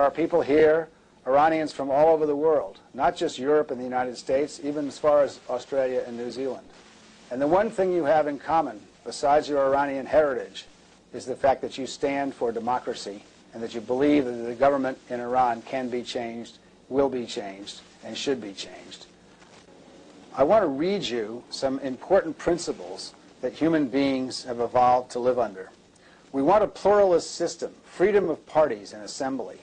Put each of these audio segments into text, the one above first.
are people here, Iranians from all over the world, not just Europe and the United States, even as far as Australia and New Zealand. And the one thing you have in common, besides your Iranian heritage, is the fact that you stand for democracy and that you believe that the government in Iran can be changed, will be changed, and should be changed. I want to read you some important principles that human beings have evolved to live under. We want a pluralist system, freedom of parties and assembly.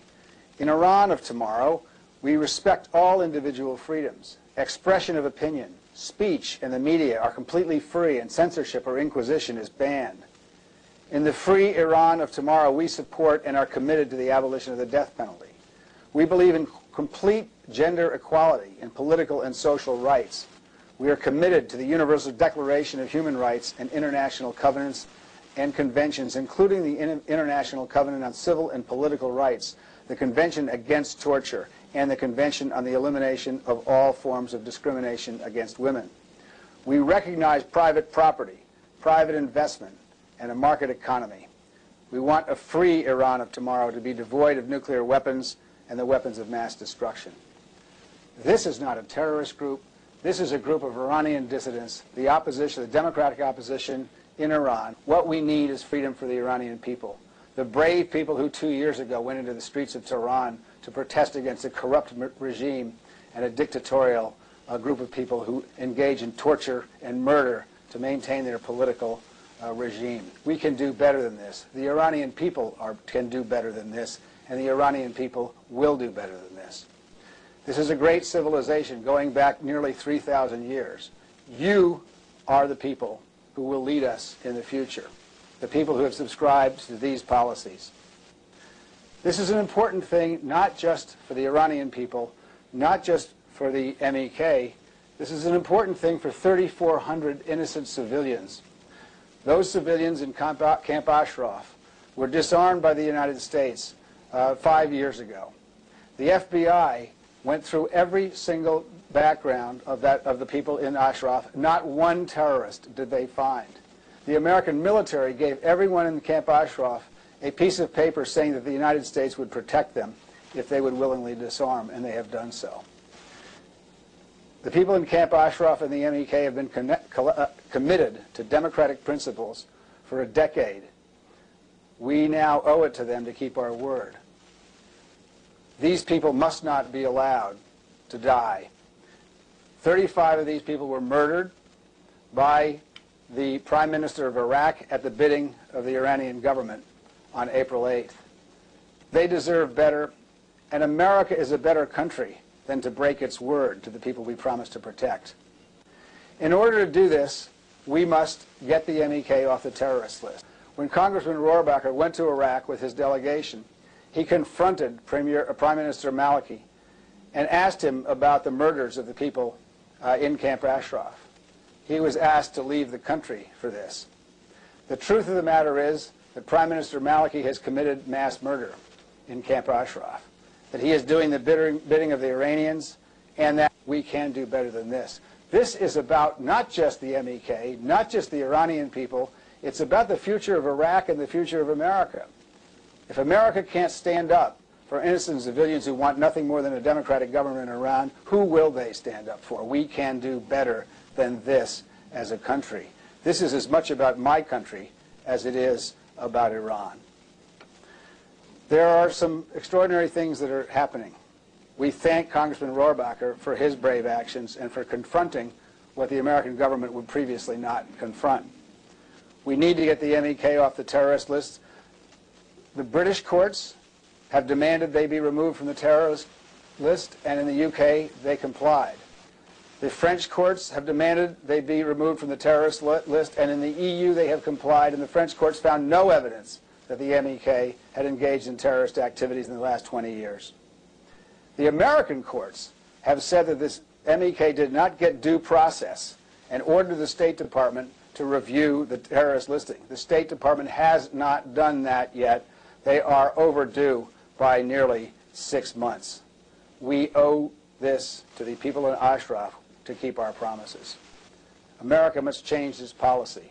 In Iran of tomorrow, we respect all individual freedoms. Expression of opinion, speech, and the media are completely free, and censorship or inquisition is banned. In the free Iran of tomorrow, we support and are committed to the abolition of the death penalty. We believe in complete gender equality in political and social rights. We are committed to the Universal Declaration of Human Rights and international covenants and conventions, including the International Covenant on Civil and Political Rights, the Convention Against Torture, and the Convention on the Elimination of All Forms of Discrimination Against Women. We recognize private property, private investment, and a market economy. We want a free Iran of tomorrow to be devoid of nuclear weapons and the weapons of mass destruction. This is not a terrorist group. This is a group of Iranian dissidents, the opposition, the democratic opposition in Iran. What we need is freedom for the Iranian people. The brave people who 2 years ago went into the streets of Tehran to protest against a corrupt regime and a dictatorial group of people who engage in torture and murder to maintain their political regime. We can do better than this. The Iranian people can do better than this, and the Iranian people will do better than this. This is a great civilization going back nearly 3,000 years. You are the people who will lead us in the future, the people who have subscribed to these policies. This is an important thing not just for the Iranian people, not just for the MEK. This is an important thing for 3,400 innocent civilians. Those civilians in Camp Ashraf were disarmed by the United States 5 years ago. The FBI went through every single background of the people in Ashraf. Not one terrorist did they find. The American military gave everyone in Camp Ashraf a piece of paper saying that the United States would protect them if they would willingly disarm, and they have done so. The people in Camp Ashraf and the MEK have been committed to democratic principles for a decade. We now owe it to them to keep our word. These people must not be allowed to die. 35 of these people were murdered by the Prime Minister of Iraq at the bidding of the Iranian government on April 8th. They deserve better, and America is a better country than to break its word to the people we promised to protect. In order to do this, we must get the MEK off the terrorist list. When Congressman Rohrabacher went to Iraq with his delegation, he confronted Prime Minister Maliki and asked him about the murders of the people in Camp Ashraf. He was asked to leave the country for this. The truth of the matter is that Prime Minister Maliki has committed mass murder in Camp Ashraf, that he is doing the bidding of the Iranians, and that we can do better than this. This is about not just the MEK, not just the Iranian people, it's about the future of Iraq and the future of America. If America can't stand up for innocent civilians who want nothing more than a democratic government in Iran, who will they stand up for? We can do better than this as a country. This is as much about my country as it is about Iran. There are some extraordinary things that are happening. We thank Congressman Rohrabacher for his brave actions and for confronting what the American government would previously not confront. We need to get the MEK off the terrorist list. The British courts have demanded they be removed from the terrorist list, and in the UK they complied. The French courts have demanded they be removed from the terrorist list, and in the EU they have complied, and the French courts found no evidence that the MEK had engaged in terrorist activities in the last 20 years. The American courts have said that this MEK did not get due process and ordered the State Department to review the terrorist listing. The State Department has not done that yet. They are overdue by nearly 6 months. We owe this to the people in Ashraf to keep our promises. America must change its policy.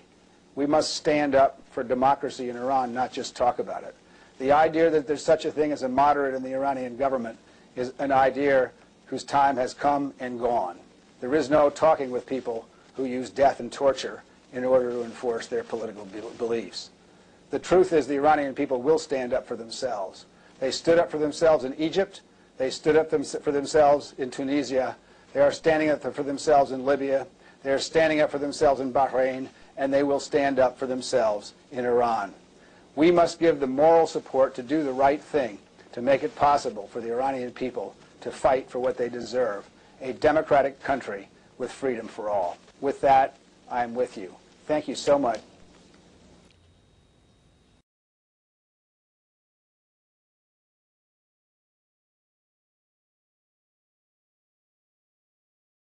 We must stand up for democracy in Iran, not just talk about it. The idea that there's such a thing as a moderate in the Iranian government is an idea whose time has come and gone. There is no talking with people who use death and torture in order to enforce their political beliefs. The truth is the Iranian people will stand up for themselves. They stood up for themselves in Egypt. They stood up for themselves in Tunisia. They are standing up for themselves in Libya. They are standing up for themselves in Bahrain. And they will stand up for themselves in Iran. We must give the moral support to do the right thing, to make it possible for the Iranian people to fight for what they deserve, a democratic country with freedom for all. With that, I am with you. Thank you so much.